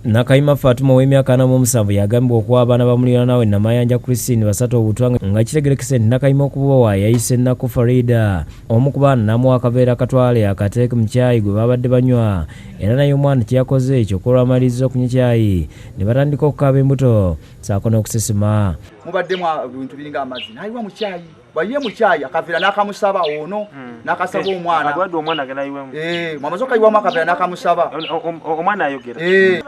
Nakayima Fatuma w'emyaka 47 yagambye okuwa abaana ba muliraanwa we Namayanja Christine basatu obutwa nga kitegerekese nti Nakayima okubawa yayise Nnaku Farida omu ku baana n'amuwa akaveera akatwale akateeke mu caayi gwe babadde banywa era naye omwana kyeyakoze ekyo olw'amaliriza okunywa caayi ne batandika okukaaba embuto saako n'okusesema. Mubaddemu ebintu biringa amazzi nayiwa mu caayi bayiye mu caayi akaveera n'akamusaba ono n'akasaba omwana mwamaze okayiwamu akaveera n'akamusaba omwana ayogera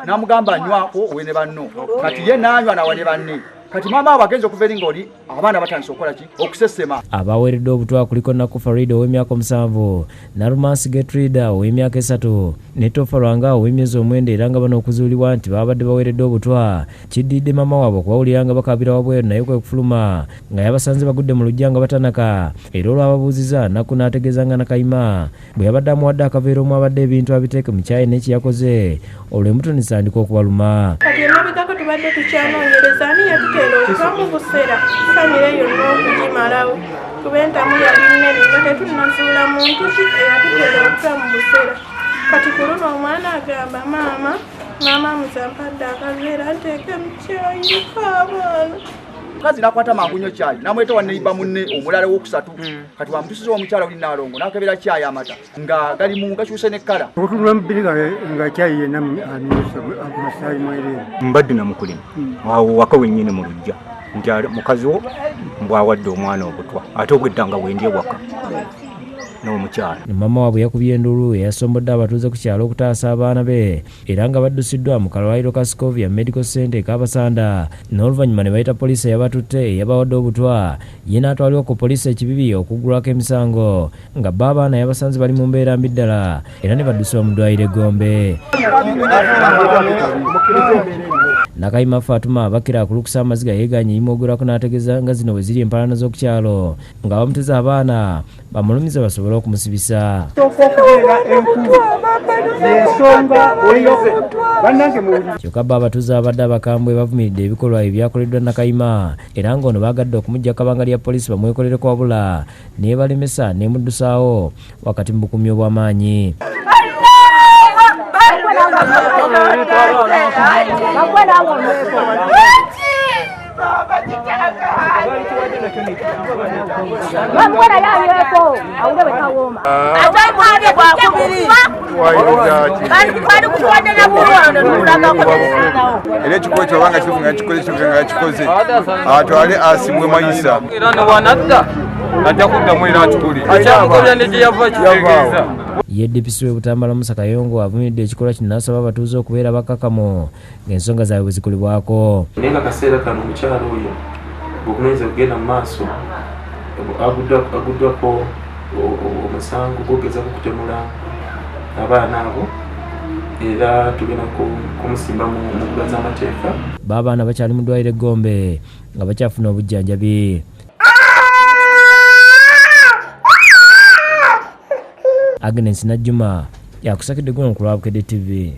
n'amugamba anywako owe ne banno kati ye n'anywa nawe ne banne kati maama abo agenza okuva eri ng'oli abaana batandise okukola ki okusesema. Abaweeredde obutwa kuliko Nnaku Farida ow'emyaka 7 Narumansi Getrida ow'emyaka 3 ne Tofa Lwanga ow'emyezi 9 era nga bano okuzuulibwa nti babadde baweeredde obutwa kiddidde maama waabwe okubawulira nga bakabira wabweru naye kwe kufuluma nga yabasanze bagudde mu lujja nga batanaka era olwababuuziza Nnaku n'ategeeza nga Nakayima bwe yabadde amuwadde akaveera omu abadde ebintu abiteeke mu caayi n'ekiyakoze olwo embuto ne zitandika okubaluma. Emabegako tubadde tukyanoonyereza ani yatuteera okuva mu buseera famire yonna okugimalawo kuba entamu yali nnene nga tetunnazuula muntu ki eyatuteera okuva mu buseera kati ku luno omwana agamba maama muzampadde akaveera nteeke mu caayi k'abaana. Kazi nakwata mangu nnyo caayi namweta waneiba munne omulala w'okusatu kati wamutusiza omukyala oli Nalongo n'akebera caayi amata nga gali mu gakyuse n'ekkala okutulula mubiri nga caayi yenna amisa amasaayi mwerere mbadde namukulima awo waka wennyini mu lujja nti mukazi wo mbwawadde omwana obutwa ate obweddanga wendi ewaka n'omukyala. Maama waabwe yakubye endulu eyasombodde abatuuze ku kyalo okutaasa abaana be era nga baddusiddwa mu kalwaliro ka Scovia Medical Center Kabasanda n'oluvannyuma ne bayita poliisi eyabatutte eyabawadde obutwa ye n'atwalibwa ku poliisi ekibibi okuggulwako emisango nga bba abaana yabasanze bali mu mbeera mbi ddala era ne baddusibwa mu ddwaliro e Gombe. Nakayima Fatuma bakira kulukusa amaziga yeeganye yimogorako n'ategeeza nga zino bwe ziri empalana z'okukyalo nga bamuteza abaana bamulumiza basobole okumusibisa. Kyokka bba abatuuze abadde abakambwe bavumiridde ebikolwa ebyakoleddwa Nakayima era ng'ono baagadde okumujja kabanga lya poliisi bamwekolereko wabula naye balemesa n'emuddusaawo wakati mu bukuumi obw'amaanyi. Era ekikuba kyobanga kifunga kikoze atwale asimwe mayisa era newanadda ajja kuddamu era atukuli ekyamukolera ne gye yava kitegeeza. Ye DPC w'Ebutambala Musa Kayongo avumiridde ekikolwa kino n'asaba abatuuze okubeera bakkakkamu ng'ensonga zaabwe bwe zikolebwako. Naye nga kaseera kano omukyala oyo bw'okunoonyeza kugenda mu maaso aguddwako omusango gw'ogezaako okutemula abaana abo era tugenda kumusimba mu mbuga z'amateeka. B'abaana bakyali mu ddwaliro e Gombe nga bakyafuna obujjanjabi. Agnes Najjuma yakusakidde gwe ku Lwabukedde TV.